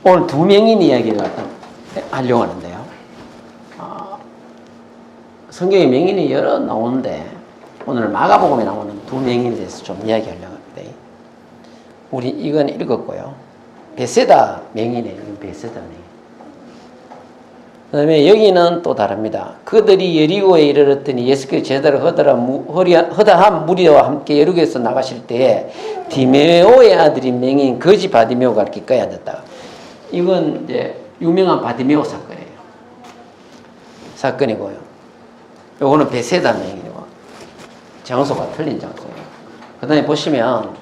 오늘 두 명인 이야기를 하려고 하는데요. 성경에 명인이 여러 나오는데 오늘 마가복음에 나오는 두 명인에 대해서 좀 이야기하려고 하는데, 우리 이건 읽었고요. 베세다 명인이에요. 베세다 명인. 그 다음에 여기는 또 다릅니다. 그들이 여리고에 이르렀더니 예수께서 제자를 허다한 무리와 함께 여리고에서 나가실 때에 디메오의 아들인 명인 거지 바디메오가 길가에 앉았다. 이건 이제 유명한 바디메오 사건이고요. 요거는 베세다 명인이고 장소가 틀린 장소예요. 그 다음에 보시면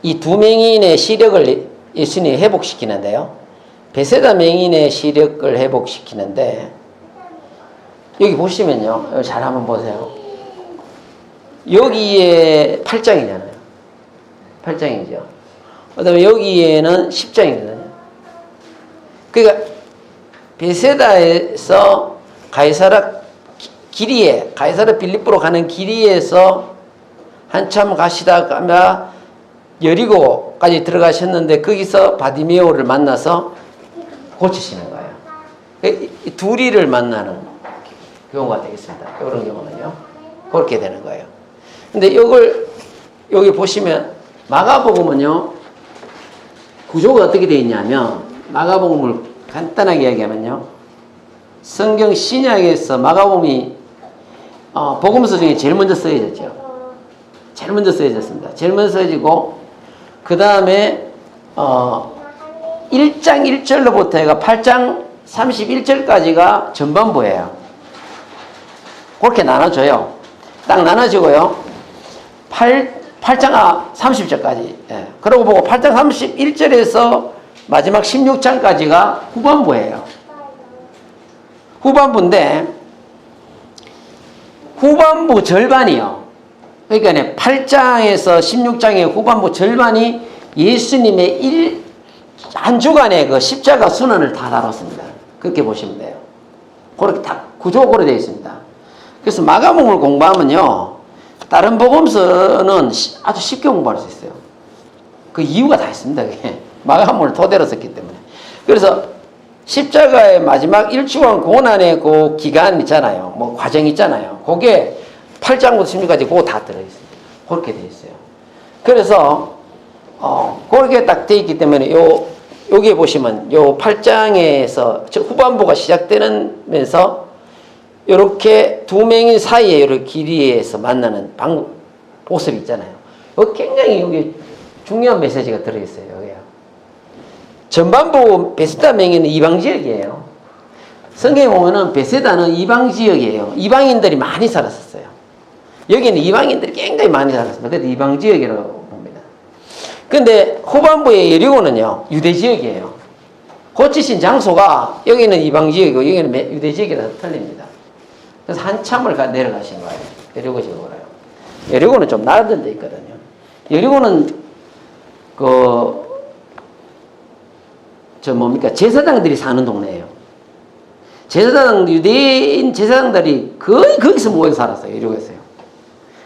이 두 명인의 시력을 예수님이 회복시키는데요. 베세다 명인의 시력을 회복시키는데, 여기 보시면요. 여기 잘 한번 보세요. 여기에 8장이잖아요. 8장이죠. 그 다음에 여기에는 10장이거든요. 그러니까 베세다에서 가이사라 빌립보로 가는 길이에서 한참 가시다가 여리고까지 들어가셨는데, 거기서 바디메오를 만나서 고치시는 거예요. 둘이를 만나는 경우가 되겠습니다. 이런 경우는요. 그렇게 되는 거예요. 근데 이걸 여기 보시면 마가복음은요. 구조가 어떻게 되어 있냐면, 마가복음을 간단하게 이야기하면요. 성경 신약에서 마가복음이 복음서 중에 제일 먼저 쓰여졌죠. 제일 먼저 쓰여졌습니다. 제일 먼저 쓰여지고, 그 다음에 1장 1절로부터 해가 8장 31절까지가 전반부예요. 그렇게 나눠져요. 딱 나눠지고요. 8장 30절까지. 예. 그러고 보고 8장 31절에서 마지막 16장까지가 후반부예요. 후반부인데, 후반부 절반이요. 그러니까 8장에서 16장의 후반부 절반이 예수님의 한 주간의 그 십자가 순환을 다 다뤘습니다. 그렇게 보시면 돼요. 그렇게 다 구조가 그렇게 되어 있습니다. 그래서 마가복음을 공부하면요, 다른 복음서는 아주 쉽게 공부할 수 있어요. 그 이유가 다 있습니다. 그게 마가복음을 토대로 썼기 때문에. 그래서 십자가의 마지막 일주간 고난의 그 기간 있잖아요. 뭐 과정 있잖아요. 그게 8장부터 16까지 그거 다 들어있습니다. 그렇게 되어 있어요. 그래서 그렇게 딱 되어 있기 때문에 여기에 보시면 요 8장에서 후반부가 시작되면서 이렇게 두 명인 사이에 이렇게 길이에서 만나는 모습이 있잖아요. 굉장히 여기 중요한 메시지가 들어있어요. 여기요. 전반부 베세다 명인은 이방 지역이에요. 성경에 보면은 베세다는 이방 지역이에요. 이방인들이 많이 살았었어요. 여기는 이방인들이 굉장히 많이 살았습니다. 그래서 이방 지역이라고 봅니다. 근데 후반부의 여리고는요, 유대 지역이에요. 고치신 장소가 여기는 이방 지역이고 여기는 유대 지역이라서 틀립니다. 그래서 한참을 내려가신 거예요. 여리고 지역으로요. 여리고는 좀 나아진 데 있거든요. 여리고는 제사장들이 사는 동네예요. 유대인 제사장들이 거의 거기서 모여 살았어요. 여리고에서요.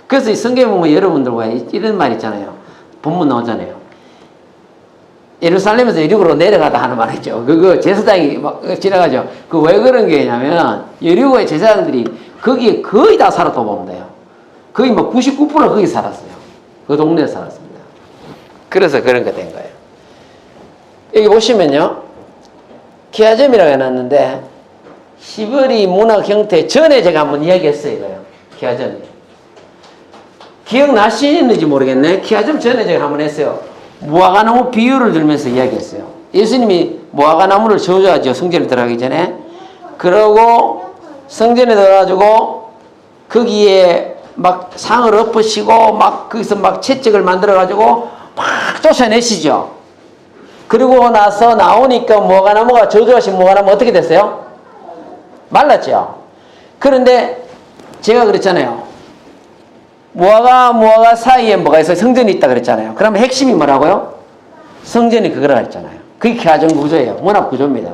그래서 이 성경에 보면 여러분들과 이런 말 있잖아요. 본문 나오잖아요. 예루살렘에서 여리고로 내려가다 하는 말 있죠. 그거 제사장이 막 지나가죠. 그 왜 그런 게냐면, 여리고의 제사장들이 거기에 거의 다 살았다고 보면 돼요. 거의 뭐 99% 거기 살았어요. 그 동네에 살았습니다. 그래서 그런 게 된 거예요. 여기 보시면요. 기아점이라고 해놨는데, 히브리 문학 형태 전에 제가 한번 이야기했어요. 이거요. 기아점이. 기억나시는지 모르겠네. 기아점 전에 제가 한번 했어요. 무화과나무 비유를 들면서 이야기했어요. 예수님이 무화과나무를 저주하죠. 성전에 들어가기 전에. 그러고 성전에 들어가지고 거기에 막 상을 엎으시고 막 거기서 막 채찍을 만들어가지고 막 쫓아내시죠. 그리고 나서 나오니까 무화과나무가 저주하신 무화과나무 어떻게 됐어요? 말랐죠. 그런데 제가 그랬잖아요. 무화과 사이에 뭐가 있어요? 성전이 있다 그랬잖아요. 그러면 핵심이 뭐라고요? 성전이 그거라 했잖아요. 그게 가정 구조예요. 문학 구조입니다.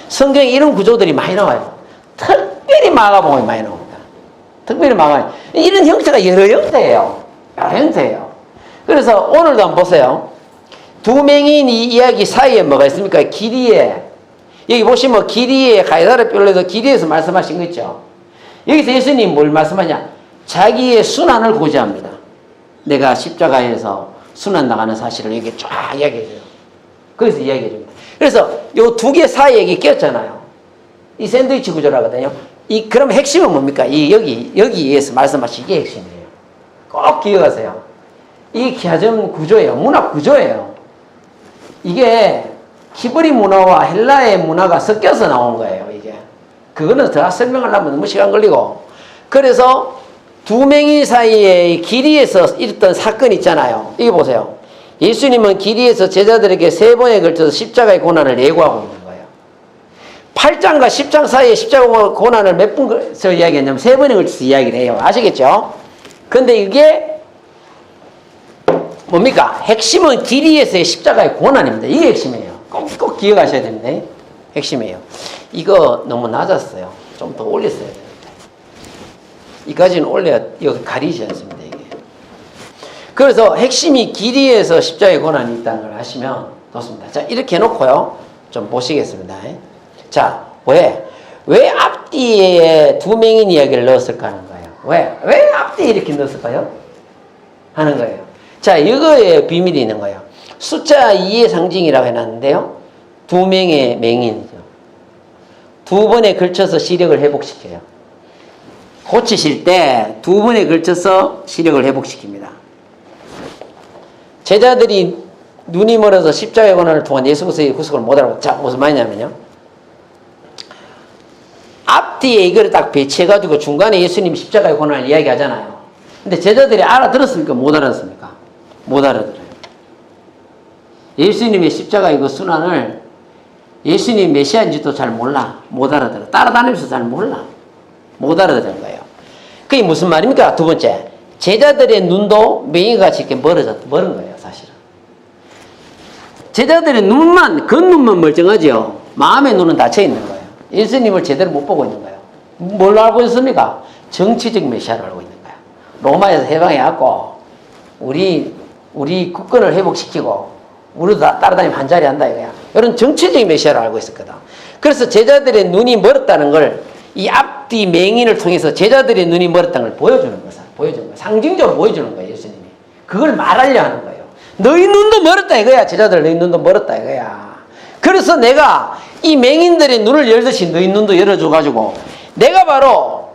성경에 이런 구조들이 많이 나와요. 특별히 마가복음에 많이 나옵니다. 특별히 마가복음. 이런 형태가 여러 형태예요. 여러 형태예요. 그래서 오늘도 한번 보세요. 두 맹인 이 이야기 사이에 뭐가 있습니까? 길이에. 여기 보시면 길이에 가이사랴 뼈에서 길이에서 말씀하신 거 있죠. 여기서 예수님 뭘 말씀하냐? 자기의 순환을 고지합니다. 내가 십자가에서 순환 나가는 사실을 여기 쫙 이야기해 줘요. 거기서 이야기해 줍니다. 그래서 요 두 개 사이에 이게 꼈잖아요. 이 샌드위치 구조라거든요. 그럼 핵심은 뭡니까? 여기에서 말씀하신 이게 핵심이에요. 꼭 기억하세요. 이 기하점 구조예요. 문화 구조예요. 이게 히브리 문화와 헬라의 문화가 섞여서 나온 거예요, 이게. 그거는 더 설명하려면 너무 시간 걸리고. 그래서 두 맹인 사이의 길이에서 있었던 사건 있잖아요. 이거 보세요. 예수님은 길이에서 제자들에게 3번에 걸쳐서 십자가의 고난을 예고하고 있는 거예요. 8장과 10장 사이에 십자가 고난을 몇 번서 이야기했냐면 3번에 걸쳐서 이야기를 해요. 아시겠죠? 근데 이게 뭡니까? 핵심은 길이에서의 십자가의 고난입니다. 이게 핵심이에요. 꼭 기억하셔야 됩니다. 핵심이에요. 이거 너무 낮았어요. 좀 더 올렸어야 됩니다. 이까지는 올려야 여기 가리지 않습니다. 이게. 그래서 핵심이 길이에서 십자가의 고난이 있다는 걸 아시면 좋습니다. 자, 이렇게 해놓고요. 좀 보시겠습니다. 자, 왜 앞뒤에 두 맹인 이야기를 넣었을까 하는 거예요. 왜 앞뒤에 이렇게 넣었을까요? 하는 거예요. 자, 이거에 비밀이 있는 거예요. 숫자 2의 상징이라고 해놨는데요. 두 명의 맹인이죠. 두 번에 걸쳐서 시력을 회복시켜요. 고치실 때 두 번에 걸쳐서 시력을 회복시킵니다. 제자들이 눈이 멀어서 십자가의 고난을 통한 예수 그리스도의 구속을 못 알아보고, 자, 무슨 말이냐면요. 앞뒤에 이거를 딱 배치해가지고 중간에 예수님 십자가의 고난을 이야기하잖아요. 근데 제자들이 알아들었습니까? 못 알아들었습니까? 못 알아들어요. 예수님의 십자가의 그 순환을 예수님이 메시아인지도 잘 몰라. 못 알아들어. 따라다니면서 잘 몰라. 못 알아들은 거예요. 그게 무슨 말입니까? 두 번째. 제자들의 눈도 맹인같이 이렇게 멀은 거예요, 사실은. 제자들의 눈만, 겉눈만 멀쩡하죠. 마음의 눈은 닫혀 있는 거예요. 예수님을 제대로 못 보고 있는 거예요. 뭘 알고 있습니까? 정치적 메시아를 알고 있는 거예요. 로마에서 해방해갖고, 우리 국권을 회복시키고, 우리도 다 따라다니면 한 자리 한다, 이거야. 이런 정치적인 메시아를 알고 있었거든. 그래서 제자들의 눈이 멀었다는 걸, 이 앞뒤 맹인을 통해서 제자들의 눈이 멀었다는 걸 보여주는 거예요. 상징적으로 보여주는 거예요, 예수님이. 그걸 말하려 하는 거예요. 너희 눈도 멀었다, 이거야. 제자들, 너희 눈도 멀었다, 이거야. 그래서 내가 이 맹인들의 눈을 열듯이 너희 눈도 열어줘가지고, 내가 바로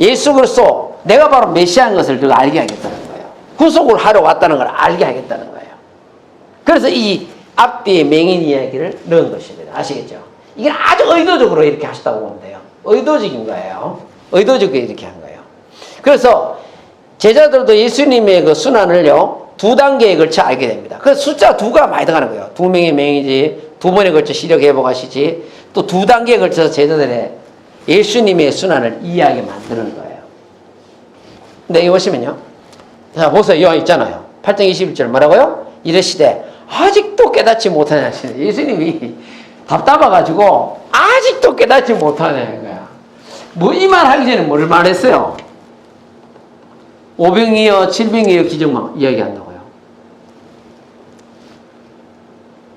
예수 그리스도, 내가 바로 메시아인 것을 너가 알게 하겠다는 거예요. 구속을 하러 왔다는 걸 알게 하겠다는 거예요. 그래서 이 앞뒤에 맹인 이야기를 넣은 것입니다. 아시겠죠? 이게 아주 의도적으로 이렇게 하셨다고 보면 돼요. 의도적인 거예요. 의도적으로 이렇게 한 거예요. 그래서 제자들도 예수님의 그 순환을요, 2단계에 걸쳐 알게 됩니다. 그래서 숫자 2가 많이 들어가는 거예요. 2명의 맹인이지, 2번에 걸쳐 시력 회복하시지, 또 2단계에 걸쳐서 제자들의 예수님의 순환을 이해하게 만드는 거예요. 근데 여기 보시면요. 자, 보세요. 요한 있잖아요. 8장 21절 뭐라고요? 이르시되 아직도 깨닫지 못하냐. 예수님이 답답해가지고 아직도 깨닫지 못하냐는 거야. 뭐 이 말 하기 전에 뭘 말했어요? 5병이여 7병이여 기적만 이야기한다고요.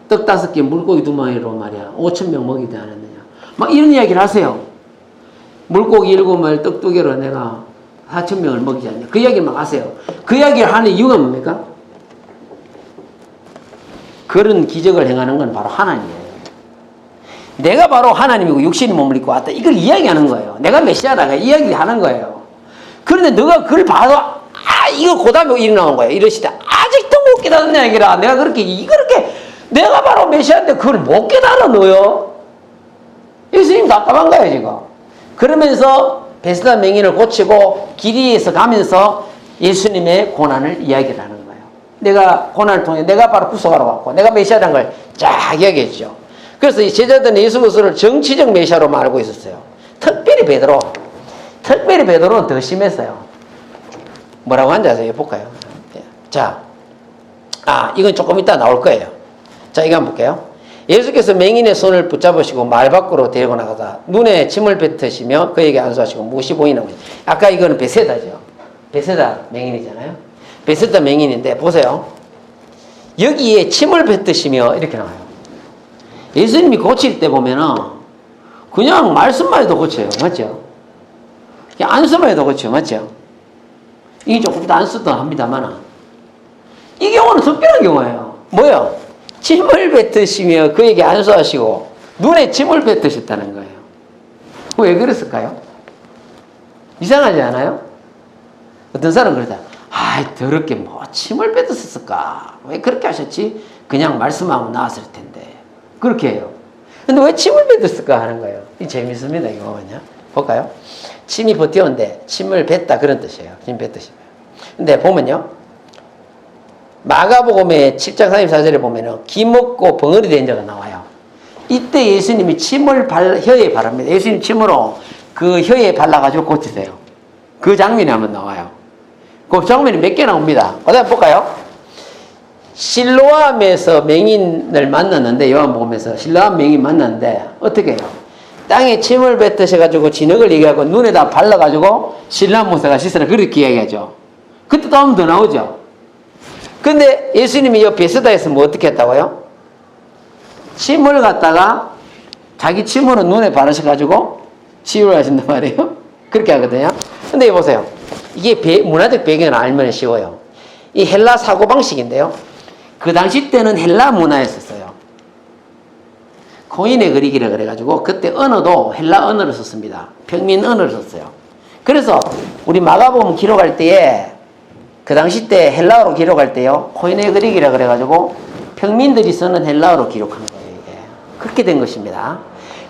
떡 5개 물고기 2마리로 말이야 5,000명 먹이지 않았느냐. 막 이런 이야기를 하세요. 물고기 7마리 떡 2개로 내가 4,000명을 먹이지 않냐. 그 이야기를 막 하세요. 그 이야기를 하는 이유가 뭡니까? 그런 기적을 행하는 건 바로 하나님이에요. 내가 바로 하나님이고 육신의 몸을 입고 왔다. 이걸 이야기하는 거예요. 내가 메시아다. 이야기하는 거예요. 그런데 너가 그걸 봐도 이거 고담이 일이 나온 거예요. 이러시다. 아직도 못 깨달았냐 이거라. 내가 그렇게 내가 바로 메시아인데 그걸 못 깨달아 너요. 예수님 답답한 거예요 지금. 그러면서 베스다 맹인을 고치고 길이에서 가면서 예수님의 고난을 이야기를 하는 거예요. 내가 고난을 통해 내가 바로 구속하러 왔고 내가 메시아라는 걸 쫙 이야기해 주죠. 그래서 이 제자들은 예수 그리스도를 정치적 메시아로만 알고 있었어요. 특별히 베드로는 더 심했어요. 뭐라고 한지 아세요? 볼까요? 자, 이건 조금 이따 나올 거예요. 자, 이거 한번 볼게요. 예수께서 맹인의 손을 붙잡으시고 말 밖으로 데리고 나가다 눈에 침을 뱉으시며 그에게 안수하시고 무엇이 보이는 거죠. 아까 이거는 베세다죠. 베세다 맹인이잖아요. 베세다 맹인인데 보세요. 여기에 침을 뱉으시며 이렇게 나와요. 예수님이 고칠 때 보면은 그냥 말씀만 해도 고쳐요. 맞죠? 그냥 안수만 해도 고쳐요. 맞죠? 이게 조금 더 안수도 합니다만 이 경우는 특별한 경우예요. 뭐요? 침을 뱉으시며 그에게 안수하시고 눈에 침을 뱉으셨다는 거예요. 왜 그랬을까요? 이상하지 않아요? 어떤 사람은 그러다. 아이 더럽게 뭐 침을 뱉었을까? 왜 그렇게 하셨지? 그냥 말씀하고 나왔을 텐데. 그렇게 해요. 근데 왜 침을 뱉었을까 하는 거예요. 이 재밌습니다. 이거 뭐냐? 볼까요? 침이 버티온데 침을 뱉다 그런 뜻이에요. 침 뱉으시면. 근데 보면요. 마가복음의 7장 34절에 보면은 기먹고 벙어리 된 자가 나와요. 이때 예수님이 침을 혀에 바릅니다. 예수님 침으로 그 혀에 발라가지고 고치세요. 그 장면이 한번 나와요. 그 장면이 몇 개 나옵니다. 어디 볼까요? 실로암에서 맹인을 만났는데, 요한복음에서 실로암 맹인 만났는데 어떻게 해요? 땅에 침을 뱉으셔가지고 진흙을 얘기하고 눈에다 발라가지고 실로암 목사가 씻으라 그렇게 이야기하죠. 그때 또 한 번 더 나오죠. 근데 예수님이 이 베스다에서 뭐 어떻게 했다고요? 침을 갖다가 자기 침으로 눈에 바르셔가지고 치유를 하신단 말이에요. 그렇게 하거든요. 근데 여기 보세요. 이게 문화적 배경을 알면 쉬워요. 이 헬라 사고방식인데요. 그 당시 때는 헬라 문화였었어요. 코인의 그리기라 그래가지고 그때 언어도 헬라 언어를 썼습니다. 평민 언어를 썼어요. 그래서 우리 마가복음 기록할 때에 그 당시 때 헬라어로 기록할 때요. 코인의 그리기라 그래가지고 평민들이 쓰는 헬라어로 기록한 거예요. 이게. 그렇게 된 것입니다.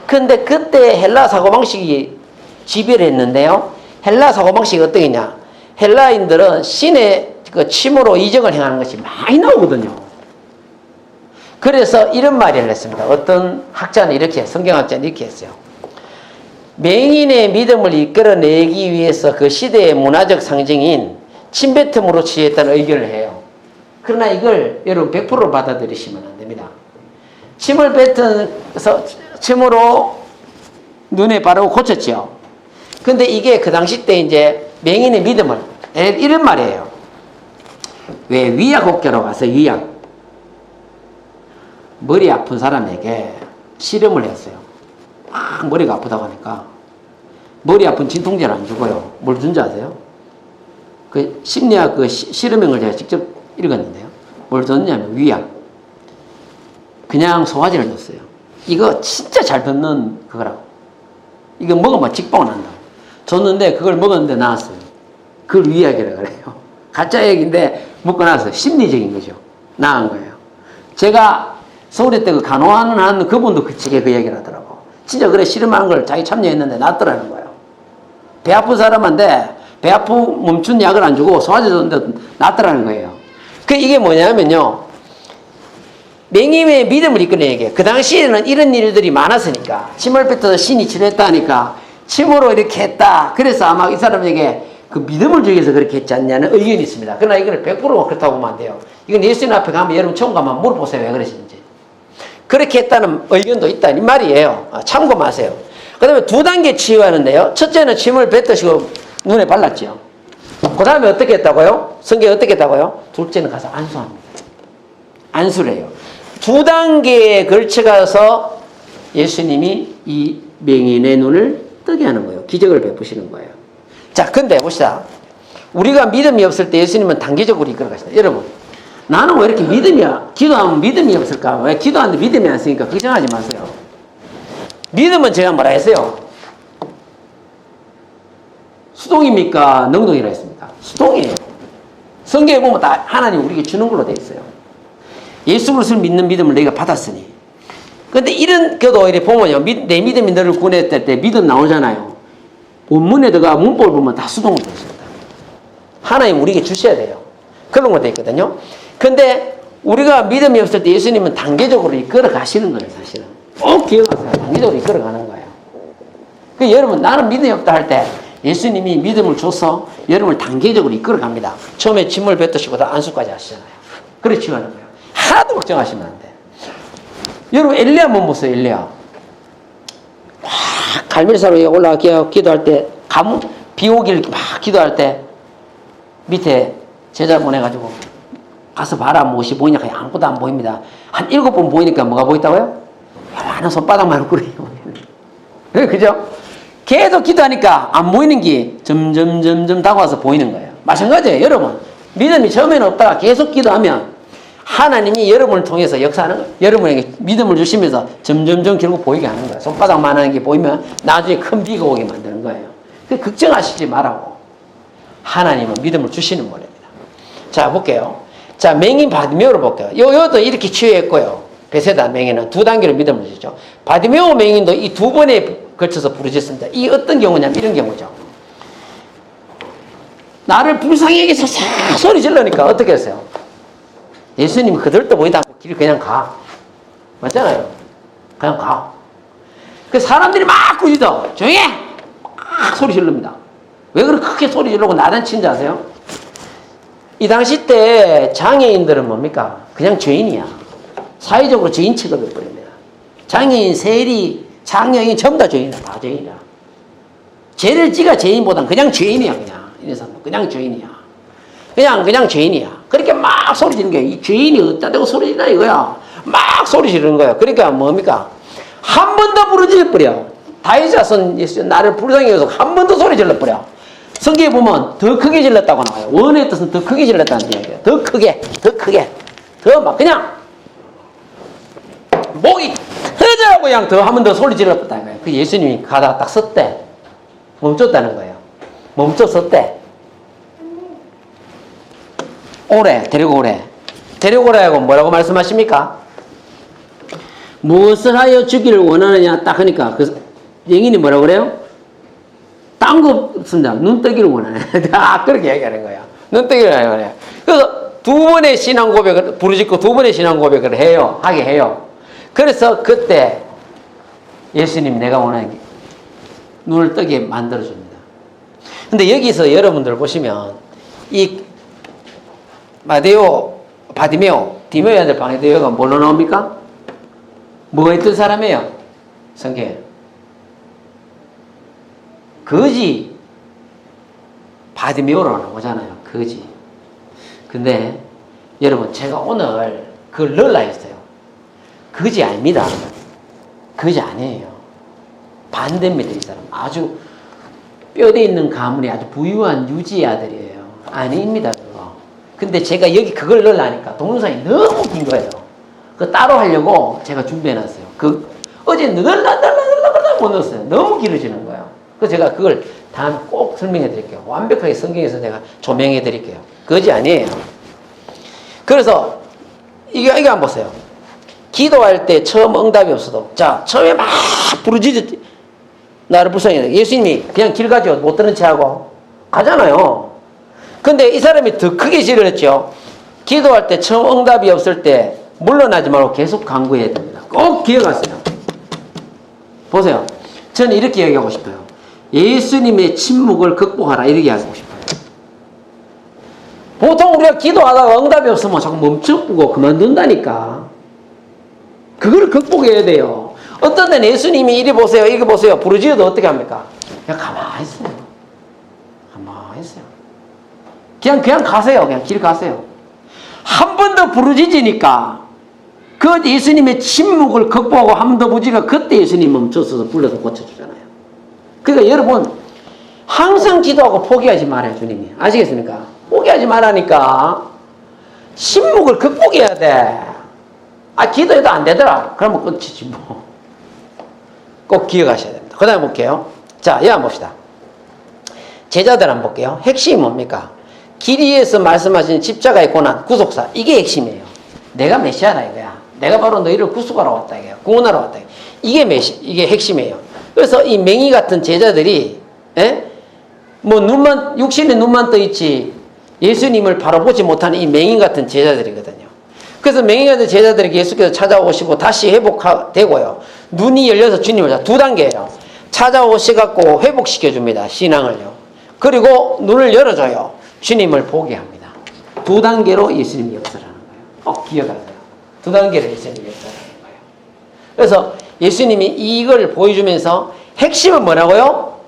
근데 그때 헬라 사고방식이 지배를 했는데요. 헬라 사고방식이 어떻게냐? 헬라인들은 신의 그 침으로 이적을 행하는 것이 많이 나오거든요. 그래서 이런 말을 했습니다. 어떤 학자는 이렇게, 성경학자는 이렇게 했어요. 맹인의 믿음을 이끌어내기 위해서 그 시대의 문화적 상징인 침뱉음으로 취했다는 의견을 해요. 그러나 이걸 여러분 100% 받아들이시면 안 됩니다. 침을 뱉어서 침으로 눈에 바르고 고쳤죠. 근데 이게 그 당시 때 이제 맹인의 믿음을, 이런 말이에요. 왜 위약학교로 가서 머리 아픈 사람에게 실험을 했어요. 막 머리가 아프다고 하니까 머리 아픈 진통제를 안 주고요. 뭘 준지 아세요? 그 심리학 그 실험행을 제가 직접 읽었는데요. 뭘 줬냐면 위약. 그냥 소화제를 줬어요. 이거 진짜 잘 듣는 그거라고. 이거 먹으면 직방을 난다. 줬는데 그걸 먹었는데 나았어요. 그걸 위약이라고 그래요. 가짜 약인데 먹고 나서 심리적인 거죠. 나은 거예요. 제가 서울에 때 그 간호하는 그분도 그 책에 그 얘기를 하더라고. 진짜 그래 실험한 걸 자기 참여했는데 낫더라는 거예요. 배 아픈 사람한테 배 아프 멈춘 약을 안 주고 소화제 줬는데 낫더라는 거예요. 그 이게 뭐냐면요. 맹인의 믿음을 이끌어내게. 그 당시에는 이런 일들이 많았으니까. 침을 뱉어서 신이 치료했다 하니까 침으로 이렇게 했다. 그래서 아마 이 사람에게 그 믿음을 주기 위해서 그렇게 했지 않냐는 의견이 있습니다. 그러나 이거는 100% 그렇다고 보면 안 돼요. 이건 예수님 앞에 가면 여러분 처음 가면 물어보세요. 왜 그러시는지. 그렇게 했다는 의견도 있다. 이 말이에요. 참고 마세요. 그 다음에 2단계 치유하는데요. 첫째는 침을 뱉으시고 눈에 발랐죠. 그 다음에 어떻게 했다고요? 성경에 어떻게 했다고요? 둘째는 가서 안수합니다. 안수를 해요. 2단계에 걸쳐가서 예수님이 이 맹인의 눈을 뜨게 하는 거예요. 기적을 베푸시는 거예요. 자, 근데 봅시다. 우리가 믿음이 없을 때 예수님은 단계적으로 이끌어 가시다. 여러분, 나는 왜 이렇게 기도하면 믿음이 없을까? 왜 기도하는데 믿음이 안 쓰니까 걱정하지 마세요. 믿음은 제가 뭐라 했어요? 수동입니까? 능동이라 했습니다. 수동이에요. 성경에 보면 다 하나님 우리에게 주는 걸로 되어 있어요. 예수 그리스도를 믿는 믿음을 내가 받았으니. 근데 이런 교도 이렇게 보면요. 내 믿음이 너를 구원했을 때 믿음 나오잖아요. 원문에다가 문법을 보면 다 수동으로 되어 있습니다. 하나님 우리에게 주셔야 돼요. 그런 거 되어 있거든요. 근데 우리가 믿음이 없을 때 예수님은 단계적으로 이끌어 가시는 거예요, 사실은. 꼭 기억하세요. 단계적으로 이끌어 가는 거예요. 그 여러분, 나는 믿음이 없다 할 때 예수님이 믿음을 줘서 여러분을 단계적으로 이끌어 갑니다. 처음에 침을 뱉으시고 다 안수까지 하시잖아요. 그래 치유하는 거예요. 하나도 걱정하시면 안 돼. 여러분, 엘리야 한번 보세요, 엘리야. 막 갈멜산 위에 올라가 기도할 때, 비 오길 막 기도할 때 밑에 제자 보내가지고 가서 봐라, 무엇이 보이냐? 아무것도 안 보입니다. 한 7번 보이니까 뭐가 보인다고요? 하나 손바닥만 꿇어요. 그죠? 계속 기도하니까 안 보이는 게 점점 다가와서 보이는 거예요. 마찬가지예요, 여러분. 믿음이 처음에는 없다가 계속 기도하면 하나님이 여러분을 통해서 역사하는 거예요. 여러분에게 믿음을 주시면서 점점 결국 보이게 하는 거예요. 손바닥만 하는 게 보이면 나중에 큰 비가 오게 만드는 거예요. 걱정하시지 말라고. 하나님은 믿음을 주시는 분입니다. 자, 볼게요. 자, 맹인 바디메오를 볼게요. 요것도 이렇게 치유했고요. 베세다 맹인은 2단계로 믿음을 주죠. 바디메오 맹인도 이 2번에 걸쳐서 부르짖습니다. 이 어떤 경우냐면 이런 경우죠. 나를 불쌍히 여기서 싹 소리 질러니까 어떻게 했어요? 예수님이 그들도 보이지 않고 길 그냥 가. 맞잖아요. 그냥 가. 그 사람들이 막 꾸짖어. 조용히 해! 막 소리 지릅니다. 왜 그렇게 크게 소리 지르고 나단치는지 아세요? 이 당시 때 장애인들은 뭡니까? 그냥 죄인이야. 사회적으로 죄인 취급해 버립니다. 장애인, 세리, 장애인 전부 다 죄인이야. 다 죄인이야. 죄를 지가 죄인보단 그냥 죄인이야. 이 사람은 그냥 죄인이야. 그냥 죄인이야. 그렇게 막 소리 지르는 거야. 이 죄인이 어디다 대고 소리 지르나 이거야. 막 소리 지르는 거야. 그러니까 뭡니까? 한 번 더 부르짖어버려. 다윗자손 나를 불쌍히 여겨서 한 번 더 소리 질러버려. 성경에 보면 더 크게 질렀다고 나와요. 원의 뜻은 더 크게 질렀다는 얘기예요. 더 크게. 더 막 그냥 목이 터져가고 그냥 더 한 번 더 소리 질렀다는 거예요. 그 예수님이 가다가 딱 섰대. 멈췄다는 거예요. 멈췄었대. 오래, 데리고 오래. 데리고 오라고 뭐라고 말씀하십니까? 무엇을 하여 주기를 원하느냐 딱 하니까 그 영인이 뭐라고 그래요? 딴 거 없습니다. 눈뜨기를 원하네. 다 그렇게 얘기하는 거야. 눈뜨기를 원해. 그래서 2번의 신앙 고백을 부르짖고 2번의 신앙 고백을 해요. 하게 해요. 그래서 그때 예수님 내가 원하는 게 눈을 뜨게 만들어줍니다. 근데 여기서 여러분들 보시면 이 디메오한테 바디메오가 뭘로 나옵니까? 뭐가 있던 사람이에요? 성경에. 거지. 바디메오로 나오잖아요. 거지. 근데 여러분 제가 오늘 그걸 넣으려 했어요. 거지 아닙니다. 거지 아니에요. 반대입니다. 이 사람. 아주 뼈대 있는 가문이 아주 부유한 유지의 아들이에요. 아닙니다. 그거. 근데 제가 여기 그걸 넣으려니까 동영상이 너무 긴 거예요. 그거 따로 하려고 제가 준비해놨어요. 어제 넣으려다 못 넣었어요. 너무 길어지는 거예요. 그래서 제가 그걸 다음에 꼭 설명해 드릴게요. 완벽하게 성경에서 제가 조명해 드릴게요. 거지 아니에요. 그래서 이거 한번 보세요. 기도할 때 처음 응답이 없어도 자 처음에 막 부르짖었지. 나를 불쌍히 해. 예수님이 그냥 길 가죠. 못 들은 채 하고 가잖아요. 근데 이 사람이 더 크게 질렀죠. 기도할 때 처음 응답이 없을 때 물러나지 말고 계속 간구해야 됩니다. 꼭 기억하세요. 보세요. 저는 이렇게 얘기하고 싶어요. 예수님의 침묵을 극복하라 이렇게 하고 싶어요. 보통 우리가 기도하다가 응답이 없으면 자꾸 멈춰보고 그만둔다니까. 그걸 극복해야 돼요. 어떤 데는 예수님이 이리 보세요 이리 보세요 부르짖어도 어떻게 합니까? 그냥 가만히 있어요. 가만히 있어요. 그냥 가세요. 그냥 길 가세요. 한 번 더 부르짖으니까 그 예수님의 침묵을 극복하고 한 번 더 부르짖으니까 그때 예수님 멈춰서 불러서 고쳐주잖아요. 그러니까 여러분 항상 기도하고 포기하지 말아요. 주님이. 아시겠습니까? 포기하지 말라니까. 침묵을 극복해야 돼. 기도해도 안 되더라. 그러면 끝이지 뭐. 꼭 기억하셔야 됩니다. 그 다음에 볼게요. 자, 여기 한번 봅시다. 제자들 한번 볼게요. 핵심이 뭡니까? 길 위에서 말씀하신 십자가의 고난, 구속사. 이게 핵심이에요. 내가 메시아다 이거야. 내가 바로 너희를 구속하러 왔다 이거야. 구원하러 왔다 이거야. 이게 핵심이에요. 그래서 이 맹이 같은 제자들이 뭐 육신의 눈만 떠 있지 예수님을 바로 보지 못하는 이 맹인 같은 제자들이거든요. 그래서 맹인 같은 제자들에게 예수께서 찾아오시고 다시 회복되고요. 눈이 열려서 주님을 2단계예요. 찾아오셔갖고 회복시켜줍니다. 신앙을요. 그리고 눈을 열어줘요. 주님을 보게 합니다. 2단계로 예수님이 역사하는 거예요. 꼭 기억하세요. 2단계로 예수님이 역사하는 거예요. 그래서 예수님이 이걸 보여주면서 핵심은 뭐라고요?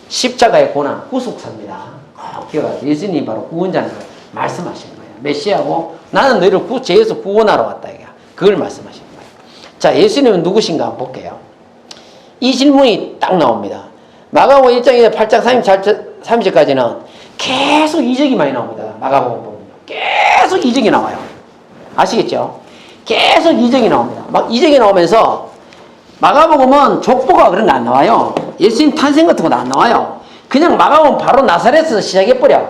십자가의 고난, 구속사입니다. 꼭 기억하세요. 예수님이 바로 구원자는 걸 말씀하신 거예요. 메시아고 나는 너희를 죄에서 구원하러 왔다. 이게. 그걸 말씀하시는 거예요. 자, 예수님은 누구신가 한번 볼게요. 이 질문이 딱 나옵니다. 마가복음 1장 8장 30절까지는 계속 이적이 많이 나옵니다. 마가복음 보면 계속 이적이 나와요. 아시겠죠? 계속 이적이 나옵니다. 막 이적이 나오면서 마가복음은 족보가 그런 거 안 나와요. 예수님 탄생 같은 거 안 나와요. 그냥 마가복음 바로 나사렛에서 시작해버려.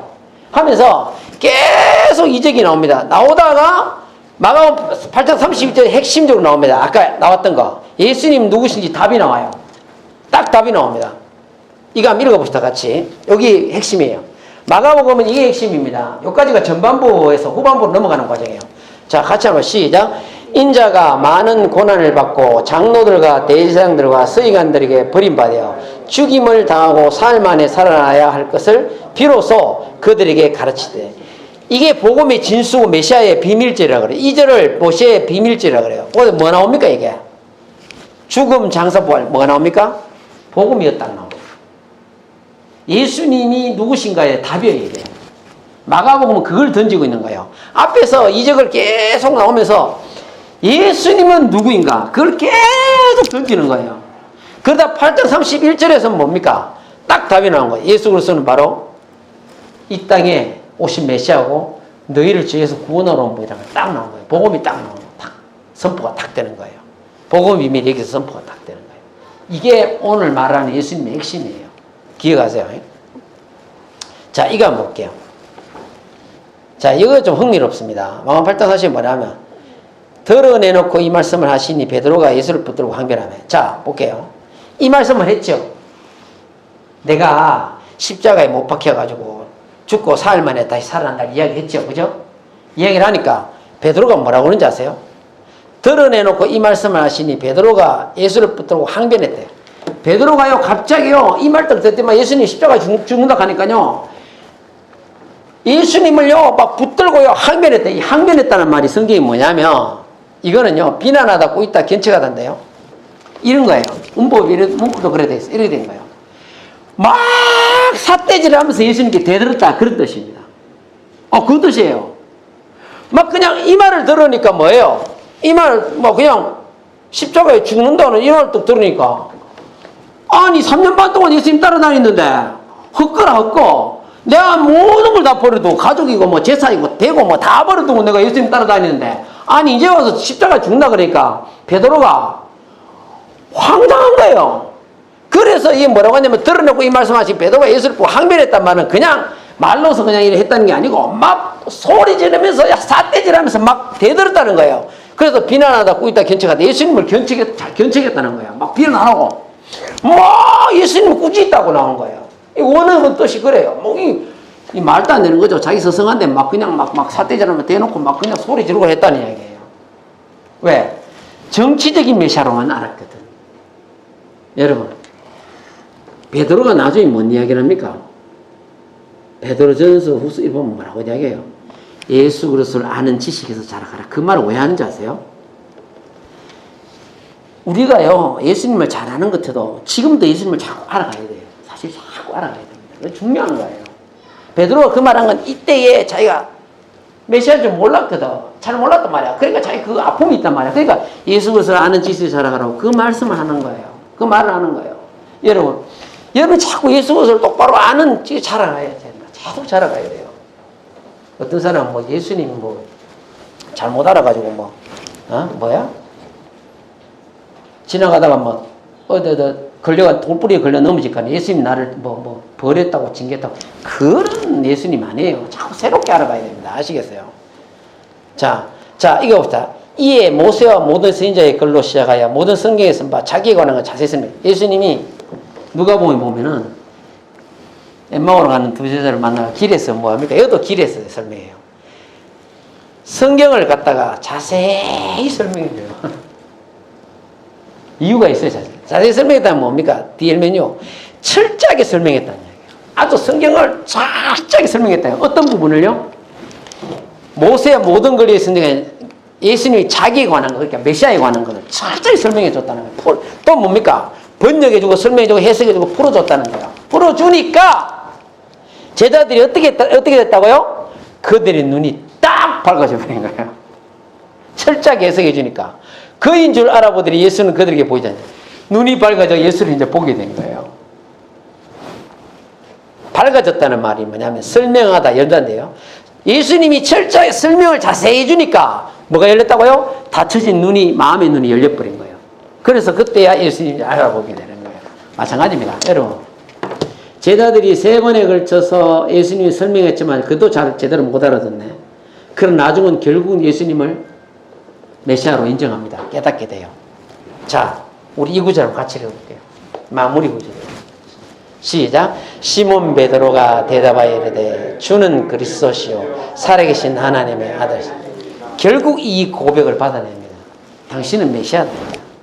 하면서 계속 이적이 나옵니다. 나오다가 마가복음 8장 32절에 핵심적으로 나옵니다. 아까 나왔던 거. 예수님 누구신지 답이 나와요. 딱 답이 나옵니다. 이거 한번 읽어봅시다, 같이. 여기 핵심이에요. 마가복음은 이게 핵심입니다. 여기까지가 전반부에서 후반부로 넘어가는 과정이에요. 자, 같이 한번 시작. 인자가 많은 고난을 받고 장로들과 대제사장들과 서기관들에게 버림받아 죽임을 당하고 사흘 만에 살아나야 할 것을 비로소 그들에게 가르치되. 이게 복음의 진수고 메시아의 비밀제라 그래요. 2절을 모세의 비밀제라 그래요. 오늘 뭐 나옵니까 이게? 죽음, 장사, 부활. 뭐가 나옵니까? 복음이었다 나옵니다. 예수님이 누구신가에 답이에요 이게. 마가복음은 그걸 던지고 있는 거예요. 앞에서 이적을 계속 나오면서 예수님은 누구인가? 그걸 계속 던지는 거예요. 그러다 8장 31절에서는 뭡니까? 딱 답이 나온 거예요. 예수 그리스도는 바로 이 땅에 오신 메시아고 너희를 죄에서 구원하러 온 분이라는 걸 딱 나온 거예요. 복음이 딱 나온 거예요. 딱 선포가 딱 되는 거예요. 복음 비밀이 여기서 선포가 딱 되는 거예요. 이게 오늘 말하는 예수님의 핵심이에요. 기억하세요. 자, 이거 한번 볼게요. 자, 이거 좀 흥미롭습니다. 마가복음 8장 40이 뭐냐면 드러내놓고 이 말씀을 하시니 베드로가 예수를 붙들고 항변하며. 자, 볼게요. 이 말씀을 했죠. 내가 십자가에 못 박혀가지고 죽고 사흘 만에 다시 살아난다 이야기했죠. 그죠? 이야기를 하니까 베드로가 뭐라고 그러는지 아세요? 드러내놓고 이 말씀을 하시니 베드로가 예수를 붙들고 항변했대요. 베드로가요 갑자기요 이 말들 듣더만 예수님 십자가에 죽는다 하니까요 예수님을요 막 붙들고요 항변했대. 이 항변했다는 말이 성경이 뭐냐면 이거는요 비난하다 꼬있다 견책하다인데요. 이런 거예요. 문법도 그래 돼 있어. 이렇게 된 거예요. 막 삿대질을 하면서 예수님께 대들었다 그런 뜻입니다. 그 뜻이에요. 막 그냥 이 말을 들으니까 뭐예요? 이 말 뭐 그냥 십자가에 죽는다는 이 말을 딱 들으니까 아니 3년 반 동안 예수님 따라다녔는데 헛거라 헛거 내가 모든 걸 다 버려두고 가족이고 뭐 재산이고 되고 뭐 다 버려두고 내가 예수님 따라다니는데 아니 이제 와서 십자가에 죽는다 그러니까 베드로가 황당한 거예요. 그래서 이게 뭐라고 하냐면 드러내고 이 말씀하신 베드로가 예수를 보고 항변했단 말은 그냥 말로서 그냥 이래 했다는 게 아니고 막 소리 지르면서 삿대질하면서 막 대들었다는 거예요. 그래서 비난하다 꾸있다 견책하다 예수님을 견책했다는 거예요. 막 비난 안 하고 막 예수님을 꾸짖다고 나온 거예요. 이 원하는 뜻이 그래요. 뭐 이 말도 안 되는 거죠. 자기 서성한데 막 그냥 막 삿대질하면 대놓고 막 그냥 소리 지르고 했다는 이야기예요. 왜? 정치적인 메시아로만 알았거든. 여러분 베드로가 나중에 뭔 이야기를 합니까? 베드로전서 후서 1번 뭐라고 이야기해요? 예수 그리스도를 아는 지식에서 자라가라. 그 말을 왜 하는지 아세요? 우리가요 예수님을 잘 아는 것 같아도 지금도 예수님을 자꾸 알아가야 돼요. 사실 자꾸 알아가야 됩니다. 그게 중요한 거예요. 베드로가 그 말한 건 이때에 자기가 메시아를 좀 몰랐거든. 잘 몰랐단 말이야. 그러니까 자기 그 아픔이 있단 말이야. 그러니까 예수 그리스도를 아는 지식에서 자라가라고 그 말씀을 하는 거예요. 그 말을 하는 거예요. 여러분 자꾸 예수 그리스도를 똑바로 아는 지식에 자라가야 됩니다. 계속 자라가야 돼요. 어떤 사람은 뭐 예수님 뭐 잘못 알아가지고 뭐야? 지나가다가 뭐 걸려가 돌뿌리에 걸려 넘어지니까 예수님 나를 뭐 버렸다고 징계했다고 그런 예수님 아니에요. 자꾸 새롭게 알아봐야 됩니다. 아시겠어요? 자 이거 봅시다. 이에 모세와 모든 선지자의 글로 시작하여 모든 성경에서 자기에 관한 걸 자세히 설명. 예수님이 누가복음에 보면은 엠마오로 가는 두 제자를 만나서 길에서 뭐합니까? 이것도 길에서 설명해요. 성경을 갖다가 자세히 설명해줘요. 이유가 있어요. 자세히 설명했다면 뭡니까? 뒤에면요 철저하게 설명했다는 얘기예요. 아주 성경을 철저하게 설명했다. 어떤 부분을요? 모세의 모든 글에 있으니까 예수님이 자기에 관한 거, 그러니까 메시아에 관한 것을 철저히 설명해 줬다는 거예요. 또 뭡니까? 번역해주고 설명해주고 해석해주고 풀어줬다는 거예요. 풀어주니까 제자들이 어떻게 됐다고요? 그들의 눈이 딱 밝아져 버린 거예요. 철저하게 해석해 주니까. 그인 줄 알아보더니 예수는 그들에게 보이잖아요. 눈이 밝아져 예수를 이제 보게 된 거예요. 밝아졌다는 말이 뭐냐면 설명하다, 연단데요. 예수님이 철저하게 설명을 자세히 해주니까 뭐가 열렸다고요? 닫혀진 눈이, 마음의 눈이 열려버린 거예요. 그래서 그때야 예수님을 알아보게 되는 거예요. 마찬가지입니다. 여러분, 제자들이 3번에 걸쳐서 예수님이 설명했지만 그도 잘 제대로 못 알아듣네. 그럼 나중은 결국은 예수님을 메시아로 인정합니다. 깨닫게 돼요. 자, 우리 이 구절을 같이 읽어볼게요. 마무리 구절이에요. 시작. 시몬 베드로가 대답하여 이르되 주는 그리스도시요 살아계신 하나님의 아들이시다. 결국 이 고백을 받아냅니다. 당신은 메시아다.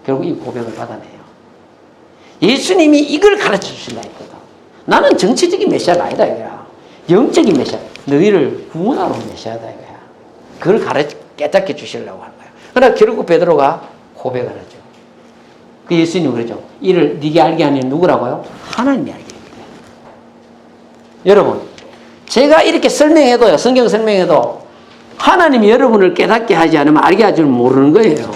결국 이 고백을 받아내요. 예수님이 이걸 가르쳐 주신다 했거든. 나는 정치적인 메시아가 아니다 이거야. 영적인 메시아. 너희를 구원하러 온 메시아다 이거야. 그걸 깨닫게 주시려고 하는 거야. 그러나 결국 베드로가 고백을 하죠. 그 예수님이 그러죠. 이를 네게 알게 하는 누구라고요? 하나님이 알게 합니다. 여러분, 제가 이렇게 설명해도요, 성경 설명해도 하나님이 여러분을 깨닫게 하지 않으면 알게 하지 모르는 거예요.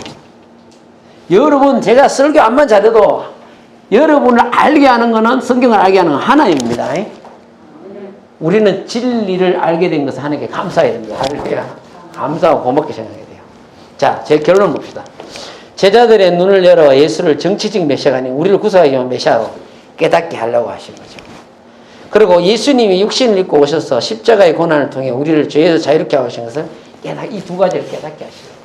여러분, 제가 설교 안만 잘해도 여러분을 알게 하는 것은, 성경을 알게 하는 건 하나님입니다. 우리는 진리를 알게 된 것은 하나님께 감사해야 됩니다. 할렐루야. 감사하고 고맙게 생각해야 돼요. 자, 제 결론 봅시다. 제자들의 눈을 열어 예수를 정치적 메시아가 아닌 우리를 구속하기 위한 메시아로 깨닫게 하려고 하신 거죠. 그리고 예수님이 육신을 입고 오셔서 십자가의 고난을 통해 우리를 죄에서 자유롭게 하신 것을 이 두 가지를 깨닫게 하시려고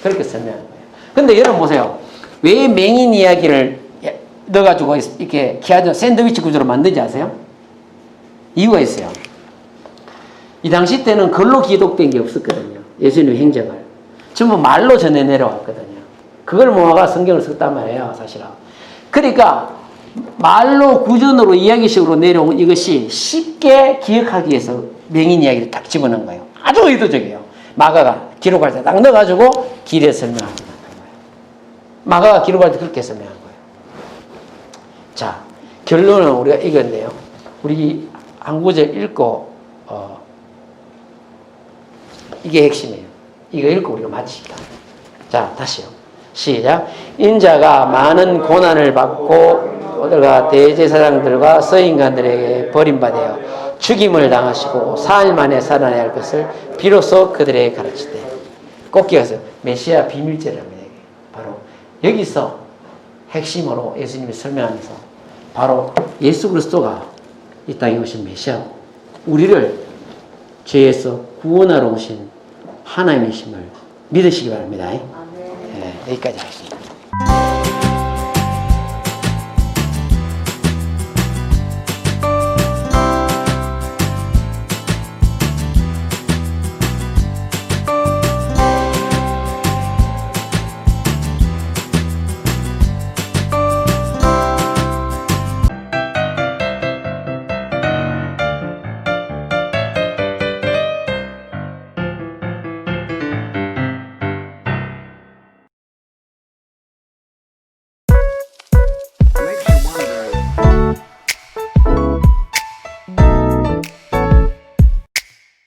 그렇게 설명한 거예요. 근데 여러분 보세요. 왜 맹인 이야기를 넣어가지고 이렇게 키아드 샌드위치 구조로 만든지 아세요? 이유가 있어요. 이 당시 때는 글로 기록된 게 없었거든요. 예수님의 행적을. 전부 말로 전해 내려왔거든요. 그걸 모아가 성경을 썼단 말이에요, 사실은. 그러니까 말로 구전으로 이야기식으로 내려온 이것이 쉽게 기억하기 위해서 맹인 이야기를 딱 집어넣은 거예요. 아주 의도적이에요. 마가가 기록할 때 딱 넣어가지고 길에 설명하는 거예요. 마가가 기록할 때 그렇게 설명한 거예요. 자, 결론은 우리가 이건데요. 우리 한 구절 읽고 이게 핵심이에요. 이거 읽고 우리가 마치자. 자, 다시요. 시작. 인자가 많은 고난을 받고 오늘과 대제사장들과 서인관들에게 버림받아 죽임을 당하시고 4일 만에 살아나야 할 것을 비로소 그들에게 가르치되. 꼭 기억하세요. 메시아 비밀제랍니다. 바로 여기서 핵심으로 예수님이 설명하면서 바로 예수 그리스도가 이 땅에 오신 메시아, 우리를 죄에서 구원하러 오신 하나님이심을 믿으시기 바랍니다. 네, 여기까지 하겠습니다.